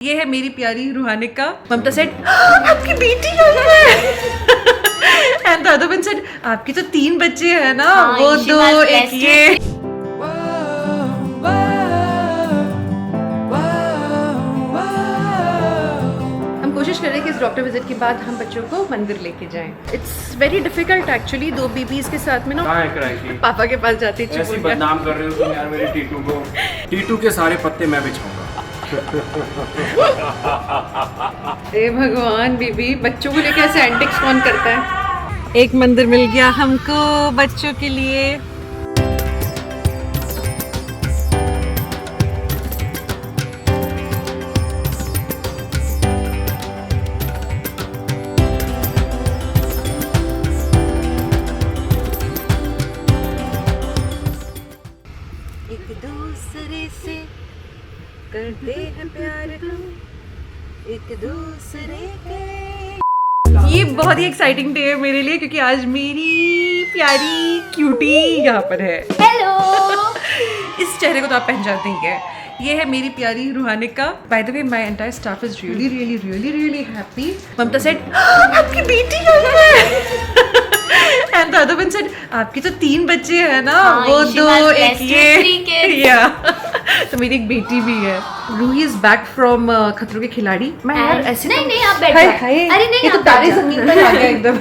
ये है मेरी प्यारी रूहानिका। ममता सेड आपकी बेटी है and the other one said आपकी तो 3 बच्चे हैं ना। हाँ, वो 2 एक ये। हम कोशिश कर रहे हैं कि इस डॉक्टर विजिट के बाद हम बच्चों को मंदिर लेके जाएं। It's very difficult actually 2 babies के साथ में ना। कहाँ है कराची? पापा के पास जाती है। ऐसी बदनाम कर रहे हो तुम यार मेरे टीटू को। टीटू के सारे पत्ते मैं बिछाऊंगा। हे भगवान बीबी, बच्चों को लेकर ऐसे एंटिक्स कौन करता है। एक मंदिर मिल गया हमको बच्चों के लिए। एक दूसरे से करते हैं प्यार हम, एक दूसरे के। ये बहुत ही एक्साइटिंग डे है मेरे लिए क्योंकि आज मेरी प्यारी क्यूटी यहाँ पर है। हेलो। इस चेहरे को तो आप पहचानते ही हैं। ये है मेरी प्यारी Ruhanika. By the way my entire staff is really happy. Mamta said आपकी बेटी है and the other one said आपकी तो 3 बच्चे हैं ना। हाँ, वो 2 एक ये या तो मेरी एक बेटी भी है। रूही इज बैक फ्रॉम खतरों के खिलाड़ी। मैं यार ऐसे नहीं आप बैठ जाओ। अरे नहीं, ये तो आप तारे बैठ जाओ। जमीन पर आ गया एकदम।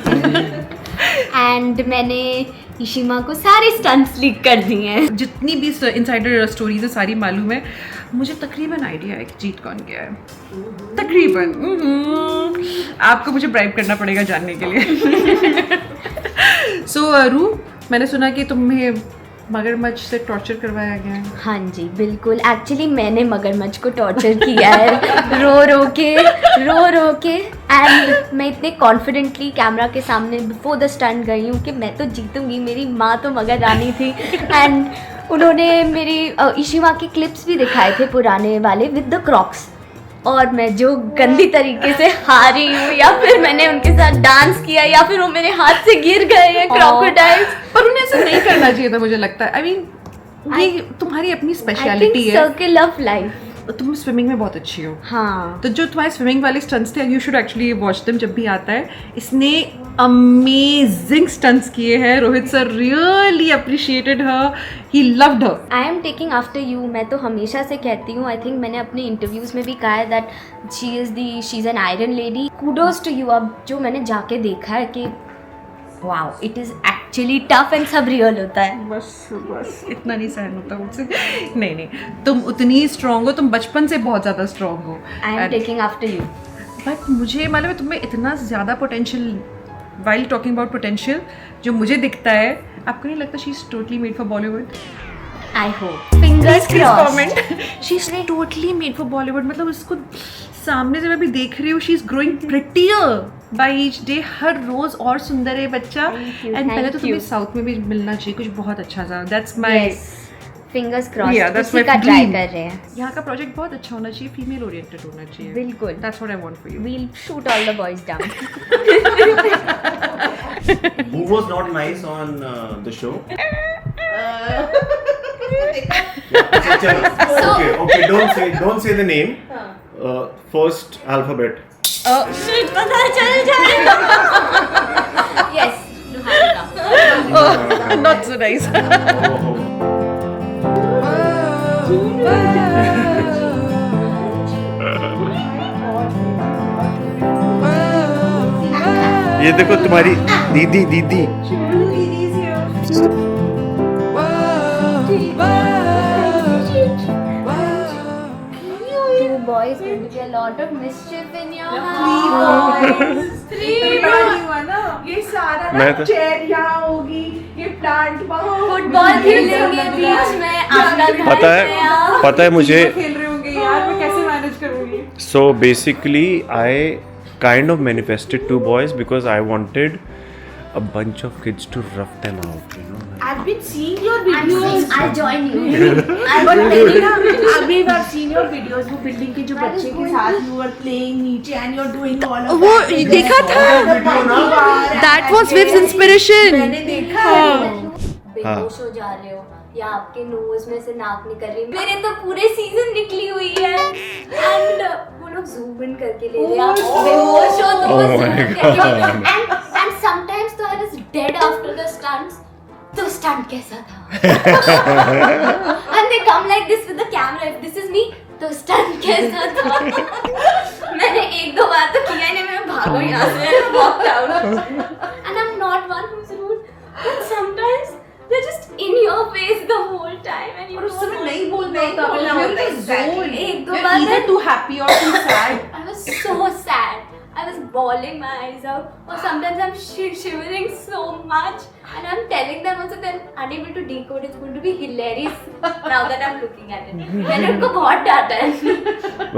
एंड मैंने इशिमा को सारे स्टंट्स लीक कर दिए हैं। जितनी भी इनसाइडर स्टोरीज है सारी मालूम है मुझे। तकरीबन आइडिया है कि जीत कौन गया है। तकरीबन आपको मुझे ब्राइब करना पड़ेगा जानने के लिए। सो रू, मैंने सुना कि तुम्हें मगरमच्छ से टॉर्चर करवाया गया है। हाँ जी बिल्कुल। एक्चुअली मैंने मगरमच्छ को टॉर्चर किया है रो रो के एंड मैं इतने कॉन्फिडेंटली कैमरा के सामने बिफोर द स्टंट गई हूँ कि मैं तो जीतूंगी। मेरी माँ तो मगर रानी थी एंड उन्होंने मेरी इशिमा के क्लिप्स भी दिखाए थे पुराने वाले विद द क्रॉक्स, और मैं जो गंदी तरीके से हारी हूँ या फिर मैंने उनके साथ डांस किया या फिर वो मेरे हाथ से गिर गए हैं क्रोकोडाइल्स। पर उन्हें ऐसा नहीं करना चाहिए था मुझे लगता है। आई मीन ये तुम्हारी अपनी स्पेशलिटी है। Circle of life. तुम स्विमिंग में बहुत अच्छी हो। हाँ तो जो तुम्हारे स्विमिंग वाले स्टंट्स थे you should actually watch them जब भी आता है। इसने अमेजिंग स्टंट्स किए हैं। Rohit sir really appreciated her, he loved her. I am taking after you. मैं तो हमेशा से कहती हूँ, आई थिंक मैंने अपने इंटरव्यूज में भी कहा है that she is an iron lady. Kudos to you. अब जो मैंने जाके देखा है कि wow it is actually tough and सब रियल होता है। बस इतना नहीं सहन होता मुझसे। नहीं तुम उतनी स्ट्रांग हो। तुम बचपन से बहुत ज़्यादा स्ट्रांग हो। I am taking after you. But मुझे मालूम है तुम्हें इतना ज़्यादा potential. While talking about potential जो मुझे दिखता है, आपको नहीं लगता she is totally made for Bollywood? I hope. Fingers crossed. She is totally made for Bollywood. मतलब उसको सामने से मैं भी देख रही हूँ। She is growing prettier by each day. हर रोज और सुंदर है बच्चा। एंड पहले तो तुम्हें साउथ में भी मिलना चाहिए कुछ बहुत अच्छा सा। That's my fingers crossed. Yeah, that's उसी my का ट्राई dream. कर रहे हैं। यहाँ का प्रोजेक्ट बहुत अच्छा होना चाहिए, फीमेल ओरिएंटेड होना चाहिए। बिल्कुल। That's what I want for you. We'll shoot all the boys down. Who was not nice on the show? Okay. Don't say the name. First alphabet. Shit, पता चल जाएगा। Yes, Ruhanika. Oh, not so nice. ये देखो तुम्हारी दीदी। Two boys going to be a lot of mischief in your house. ये सारा मैं तो- चेयर यहाँ होगी, ये प्लांट फुटबॉल खेलेंगे बीच में। आपका घर पता है मुझे। खेल रहे होंगे यार, मैं कैसे मैनेज करूँगी? So basically I kind of manifested 2 boys because I wanted a bunch of kids to rough them out, you know. I've been seeing your I'm videos. saying I'll join you. But मेरी ना अभी I've seen your videos. वो building के जो बच्चे के साथ you were playing नीचे and you're doing all of वो that. देखा था। That was Viv's inspiration. मैंने देखा है। बेहोश हो जा रहे हो या आपके नोज में से नाक निकल रही है। मेरे तो पूरे सीजन निकली हुई है एंड वो लोग जूम इन करके ले रहे हैं, बेहोश हो तो वो Oh my zoom करके God. and sometimes तो I was dead after the stunts. तो stunt कैसा था? And they come like this with the camera. If this is me, तो stunt कैसा था? मैंने एक दो बार तो किया ही नहीं, मैं भागो यहाँ से, walked out. And I'm not one who's rude, but sometimes they're just in your face the whole time and you और उस समय don't नहीं know. बोलना होता, बोलना बोलना होता है, होता है, exactly. एक दो You're bar either too happy or too sad. I was so sad. I was bawling my eyes out, or sometimes I'm shivering so much, and I'm telling them also they're unable to decode. It's going to be hilarious now that I'm looking at it. मैंने उनको बहुत डांटा है.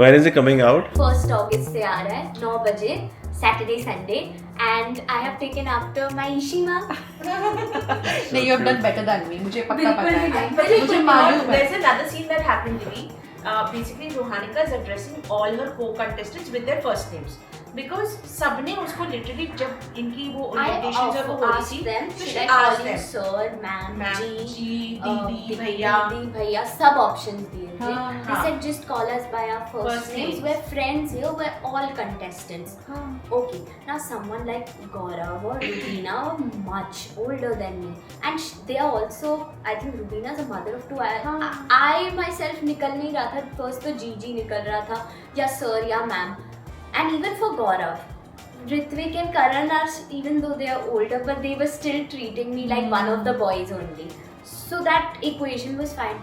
When is it coming out? 1st August से आ रहा है 9 बजे Saturday Sunday, and I have taken after my Ishima. नहीं, you have done better than me. मुझे पक्का बिल्कुल पता भी है. नहीं. मुझे मालूम है. There's another scene that happened to me. Basically, Rohanika is addressing all her co-contestants with their first names. Because सबने उसको literally जब इनकी वो I invitations जब वो हो रही asked थी, them, तो should she I call asked you them, sir, ma'am, ma'am, जी, जी, दीदी, भैया. दीदी, भैया, सब options दिए थे. हाँ, They हाँ. said just call us by our first First names. names. We're friends here. We're all contestants. हाँ. Okay. Now someone like Gaurav or Rubina are much older than me, and they are also. I think Rubina is a mother of two. I myself निकल नहीं रहा था. First तो Gigi निकल रहा था, या sir या ma'am, and even for Gaurav. Ritvik and Karan are, even though they are older, but they were still treating me like one of the boys only. So that equation was fine.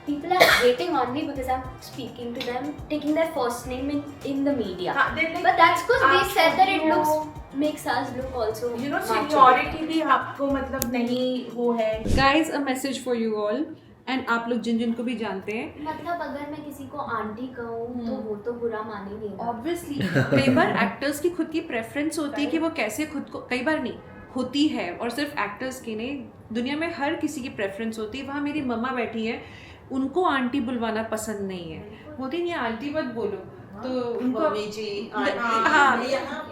People are hating on me because I'm speaking to them, taking their first name in the media. हाँ, they're like, But that's because they said that it आपको, makes us look also you know, macho. seniority भी आपको मतलब नहीं वो है. Guys, a message for you all. And आप लोग जिन जिन को भी जानते हैं, मतलब अगर मैं किसी को आंटी कहूँ तो वो तो बुरा मानेंगे ना. Obviously. कई बार एक्टर्स की खुद की प्रेफरेंस होती है कि वो कैसे खुद को, कई बार नहीं होती है, और सिर्फ एक्टर्स की नहीं, दुनिया में हर किसी की प्रेफरेंस होती है. वहाँ मेरी मम्मा बैठी है, उनको आंटी बुलवाना पसंद नहीं है. बोलती नहीं आंटी मत बोलो, तो उनको मम्मी जी हाँ. मैं यहाँ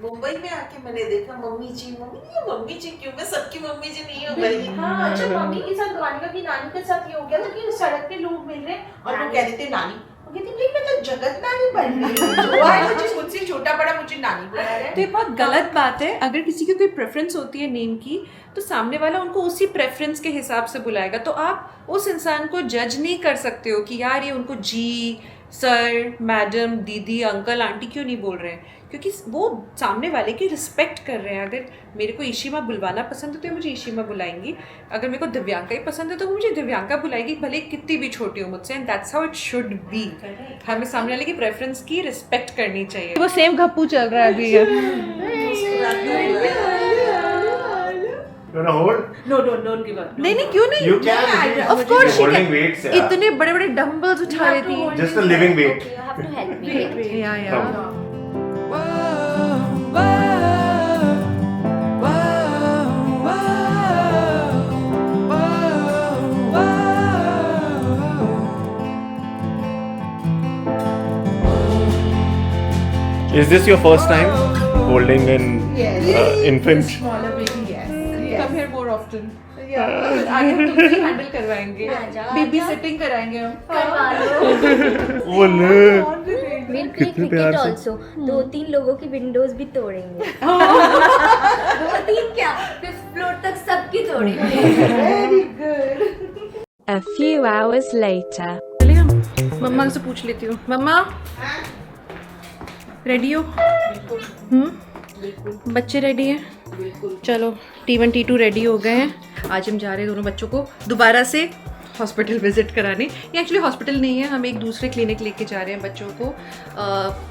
मुंबई में आके मैंने देखा मम्मी जी, ये मम्मी जी क्यों, मैं सबकी मम्मी जी नहीं हूँ भाई. हाँ, अच्छा मम्मी के साथ गानिका की नानी के साथ ये हो गया था कि सड़क पे लोग मिल रहे हैं और वो कह रहे थे नानी. वो कहती भाई मैं तो जगत नानी बन रही हूँ. जो है मुझे मुझसे छोटा बड़ा मुझे नानी बुला रहा है. तो ये बहुत गलत बात है. अगर किसी की कोई प्रेफरेंस होती है नेम की, तो सामने वाला उनको उसी प्रेफरेंस के हिसाब से बुलाएगा. तो आप उस इंसान को जज नहीं कर सकते हो कि यार ये उनको जी, सर, मैडम, दीदी, अंकल, आंटी क्यों नहीं बोल रहे हैं, क्योंकि वो सामने वाले की रिस्पेक्ट कर रहे हैं. अगर मेरे को ईशिमा बुलवाना पसंद है तो मुझे ईशिमा बुलाएंगी. अगर मेरे को दिव्यांका ही पसंद है तो मुझे दिव्यांका बुलाएगी, भले कितनी भी छोटी हो मुझसे. And that's how it should be. हमें सामने वाले की प्रेफरेंस की रिस्पेक्ट करनी चाहिए. वो सेम घप्पू चल रहा है अभी. You wanna hold? No, don't give up. नहीं नहीं, क्यों नहीं. You can. Of course she Holding can. weights, yeah. इतने बड़े बड़े डम्बल्स उठा रही थी. Just a living weight. Okay, you have to help me. या Is this your first time holding an infant? Smaller baby, yes. Come here more often. आगे हम तुमसे हैंडल करवाएंगे, आजा, बेबी आजा. सेटिंग कराएंगे हम. करवा लो. वो ले. We'll play कितने प्यार cricket से. also. 2-3 लोगों की विंडोज भी तोड़ेंगे. 2-3 क्या, 5th फ्लोर तक सबकी तोड़ेंगे. A few hours later. चलिए मम्मा से पूछ लेती हूँ. मम्मा रेडी हो? बच्चे रेडी हैं? चलो T1 T2 रेडी हो गए हैं. आज हम जा रहे हैं दोनों बच्चों को दोबारा से हॉस्पिटल विजिट कराने. ये एक्चुअली हॉस्पिटल नहीं है, हम एक दूसरे क्लिनिक लेके जा रहे हैं बच्चों को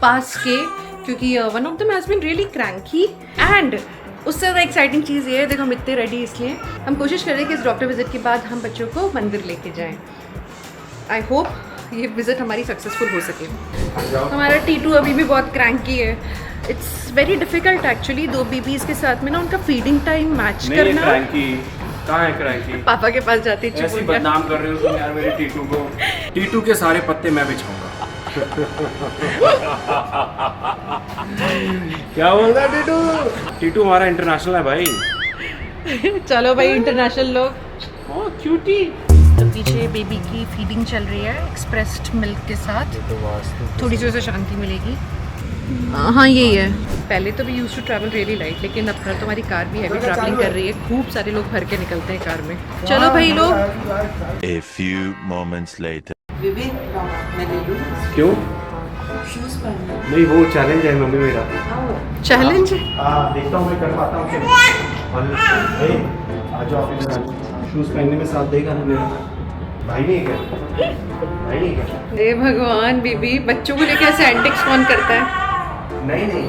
पास के, क्योंकि one of them has been really cranky. And उससे ज़्यादा एक्साइटिंग चीज़ ये है, देखो हम इतने रेडी इसलिए हम कोशिश कर रहे हैं कि इस डॉक्टर विजिट के बाद हम बच्चों को मंदिर लेके जाएं. आई होप ये विजिट हमारी सक्सेसफुल हो सके. हमारा T2 अभी भी बहुत क्रैंकी है. It's very difficult actually, 2 babies के साथ में ना उनका फीडिंग टाइम मैच नहीं करना. क्रैंकी कहाँ है क्रैंकी? पापा के पास जाती चुप ऐसी हो गया. बदनाम कर रहे हो तुम यार मेरे टीटू को. टीटू के सारे पत्ते मैं बिछाऊंगा. क्या बोल रहा है टीटू? टीटू हमारा इंटरनेशनल है भाई. चलो भाई इंटरनेशनल लोग. ओ क्यूटी. तो पीछे बेबी की फीडिंग चल रही है एक्सप्रेस्ड मिल्क के साथ, थोड़ी सी उसे शांति मिलेगी। हाँ यही है। पहले तो we use to travel really light, लेकिन अब तो हमारी कार भी हैवी ट्रैवलिंग कर रही है, खूब सारे लोग भर के निकलते हैं कार में। चलो भाई लोग। A few moments later. विवेक मैं ले लूँ क्यों? शूज पहनना। नहीं, वो चैलेंज है मम्मी मेरा। चैलेंज है। हाँ, देखता हूँ मैं कर पाता हूँ क्या। आ जाओ आप इधर। शूज़ पहनने में साथ देगा ना मेरा भाई? नहीं क्या? भाई नहीं क्या? हे भगवान बेबी, बच्चों को लेकर ऐसे एंटिक्स कौन करता है? नहीं नहीं।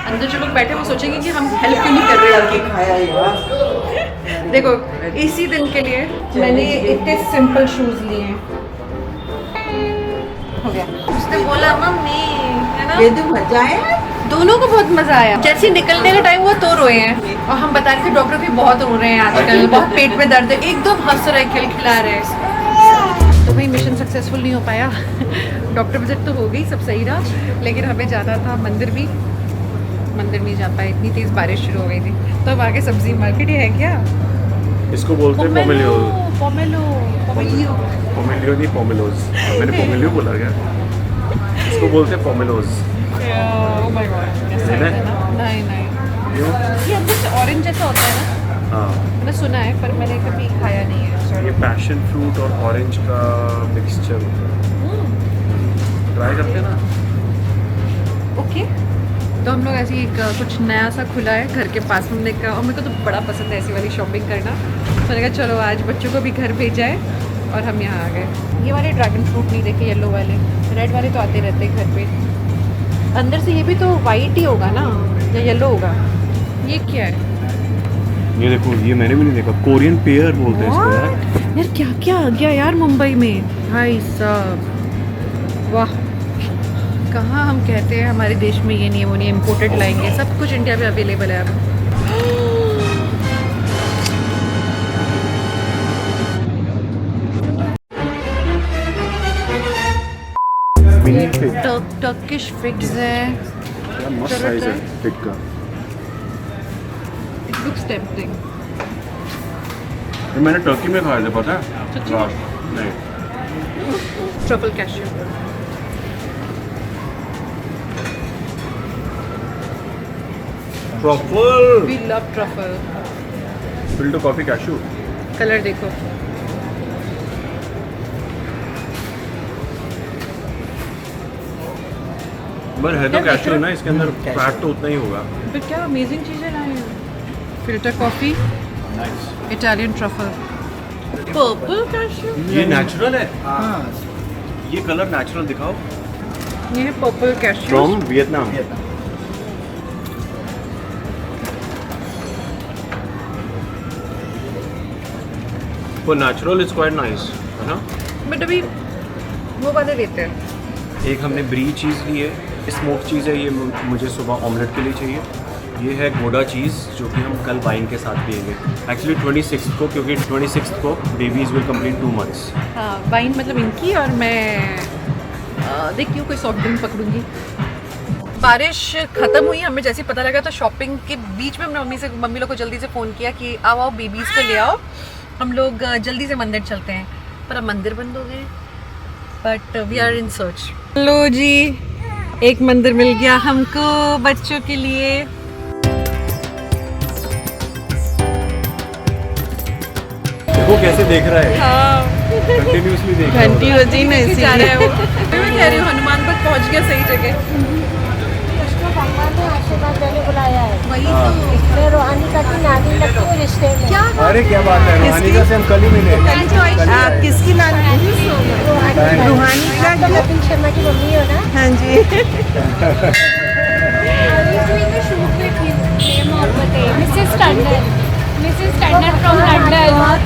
अंदर जो लोग बैठे वो सोचेंगे कि हम हेल्प क्यों नहीं कर रहे करके खाया यार। हैं। देखो इसी दिन के लिए मैंने इतने सिंपल शूज लिए हैं। हो गया। उसने बोला मम्मी, है ना? ये तो मजा है। दोनों को बहुत मजा आया। जैसे निकलने का टाइम हुआ तो रोए हैं, और हम बता रहे थे डॉक्टर भी बहुत रो रहे हैं आजकल, बहुत पेट में दर्द है, एकदम हंस रहे, खिलखिला रहे। तो भाई मिशन सक्सेसफुल नहीं हो पाया। डॉक्टर विजिट तो हो गई, सब सही रहा, लेकिन हमें जाना था मंदिर भी, मंदिर नहीं जा पाए, इतनी तेज बारिश शुरू हो गई थी। तो अब आगे सब्जी मार्केट ही है क्या? इसको बोलते हैं पोमेलियो। पोमेलो पोमेलियो पोमेलियो नहीं, पोमेलोज। मैंने पोमेलियो बोला क्या? इसको बोलते हैं पोमेलोज। ओह माय गॉड, ऐसा है ना? नहीं नहीं, क्यों? ये अंदर से ऑरेंज जैसा होता है ना? हाँ, मैंने सुना है पर मैंने कभी खाया नहीं है। ये पैशन फ्रूट और ऑरेंज का मिक्सचर ट्राई करते हैं ना। ओके, तो हम लोग ऐसे ही कुछ नया सा खुला है घर के पास में, हमने कहा, और मेरे को तो बड़ा पसंद है ऐसी वाली शॉपिंग करना, तो मैंने कहा चलो आज बच्चों को भी घर भेजा है और हम यहाँ आ गए। ये वाले ड्रैगन फ्रूट नहीं देखे, येलो वाले, रेड वाले तो आते रहते हैं घर पे। अंदर से ये भी तो वाइट ही होगा ना, या येलो होगा? ये क्या है? ये देखो, ये मैंने भी नहीं देखा। कोरियन पेयर बोलते हैं इसको यार। यार क्या क्या आ गया यार मुंबई में, भाई साहब, वाह। कहाँ हम कहते हैं हमारे देश में ये नहीं है वो नहीं है, इम्पोर्टेड लाएंगे, सब कुछ इंडिया में अवेलेबल है अब। टर्किश फिग्स है, मस्त साइज है फिग का। It looks tempting. ये मैंने टर्की में खाए थे, पता है? सच्ची में? नहीं। Truffle cashew. Truffle. We love truffle. Filter coffee cashew. Colour देखो, पर है तो कैशू है ना, इसके अंदर फैट तो उतना ही होगा। फिर क्या अमेजिंग चीज़ें लाए हैं। Filter coffee, Italian truffle, purple cashew. ये नेचुरल है। ये कलर नेचुरल दिखाओ। ये है पर्पल कैश्यू फ्रॉम वियतनाम। वो नेचुरल इज क्वाइट नाइस, है ना? बट अभी वो वाले लेते हैं। एक हमने ब्री चीज़ ली है, स्मोक चीज़ है, ये मुझे सुबह ऑमलेट के लिए चाहिए। ये है गोडा चीज़ जो कि हम कल वाइन के साथ पिएंगे, एक्चुअली 26 को, क्योंकि 26 को बेबीज़ विल कंप्लीट 2 months। हाँ, वाइन मतलब इनकी, और मैं देखती हूँ कोई सॉफ्ट ड्रिंक पकड़ूंगी। बारिश ख़त्म हुई, हमें जैसे ही पता लगा तो शॉपिंग के बीच में हमने मम्मी लोग को जल्दी से फ़ोन किया कि आओ आओ बेबीज़ को ले आओ, हम लोग जल्दी से मंदिर चलते हैं। पर अब मंदिर बंद हो गए, but we are in search. लो जी, एक मंदिर मिल गया हमको बच्चों के लिए। देखो कैसे देख रहा है, हाँ, कंटिन्यूअसली देख रहा है। घंटी बजी नहीं जा रहा है वो। मैं कह रही हूँ हनुमान तक पहुँच गया सही जगह। उसको भगवान ने आशीर्वाद देने बुलाया है। वही तो। इसमें रोहानी का की नानी लगती है रिश्ते में। क्या? अरे क्या बात है, रोहानी का से हम कल ही मिले। किसकी नानी? रूहानी का कपिल शर्मा की मम्मी हो ना? हाँ जी। शूट में थी ये मोहब्बत है Mrs Tandon from London. Oh my God,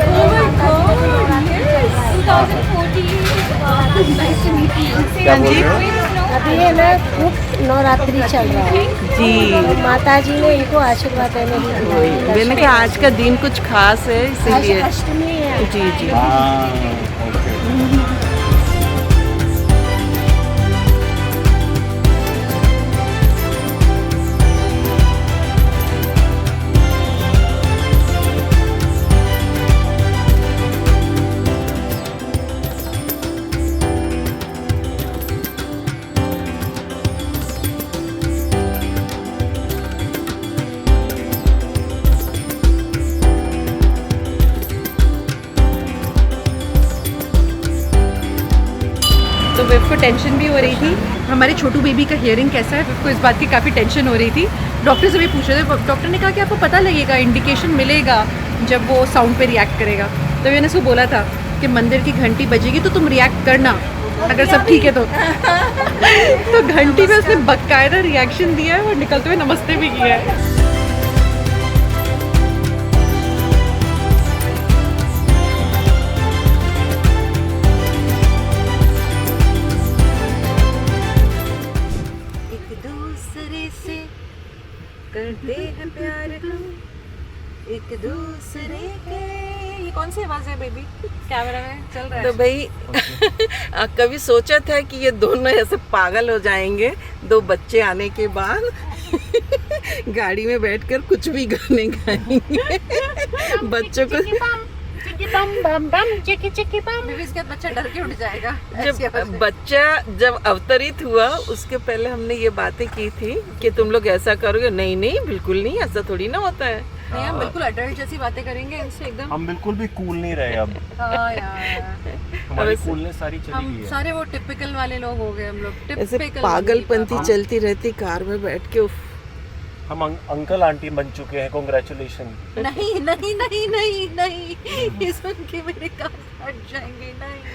2014। Nice to meet you. क्या बोल रहे हो? अभी है ना खूब नवरात्रि चल रहा है जी, तो माता जी ने इनको आशीर्वाद देने की बुलाया। मैंने कहा आज का दिन कुछ खास है इसीलिए। अष्टमी है। जी जी। तो विव को टेंशन भी हो रही थी हमारे छोटू बेबी का हियरिंग कैसा है। विव को इस बात की काफ़ी टेंशन हो रही थी। डॉक्टर से भी पूछ रहे थे, डॉक्टर ने कहा कि आपको पता लगेगा, इंडिकेशन मिलेगा जब वो साउंड पे रिएक्ट करेगा। तो मैंने उसको बोला था कि मंदिर की घंटी बजेगी तो तुम रिएक्ट करना, अगर सब ठीक है तो घंटी पे उसने बाकायदा रिएक्शन दिया है और निकलते हुए नमस्ते भी किया है। करते हैं प्यार हम एक दूसरे के। ये कौन सी आवाज है बेबी? कैमरा में चल रहा है तो भाई कभी सोचा था कि ये दोनों ऐसे पागल हो जाएंगे 2 बच्चे आने के बाद गाड़ी में बैठकर कुछ भी गाने गाएंगे बच्चों को। इसके बच्चा डर के उठ जाएगा। जब बच्चा जब अवतरित हुआ उसके पहले हमने ये बातें की थी कि तुम लोग ऐसा करोगे। नहीं नहीं बिल्कुल नहीं, ऐसा थोड़ी ना होता है। नहीं, हम बिल्कुल अडल्ट जैसी बातें करेंगे इनसे एकदम। हम बिल्कुल भी कूल नहीं रहे अब। हाँ यार, हमारी कूलनेस सारी चली हम गई है। सारे वो टिपिकल वाले लोग हो गए हम लोग। ऐसे टिपिकल पागलपंती चलती रहती कार में बैठ के। उफ। हम अंकल आंटी बन चुके हैं। कॉन्ग्रेचुलेशन। नहीं नहीं नहीं नहीं नहीं, ये सुन के मेरे कान फट जाएंगे। नहीं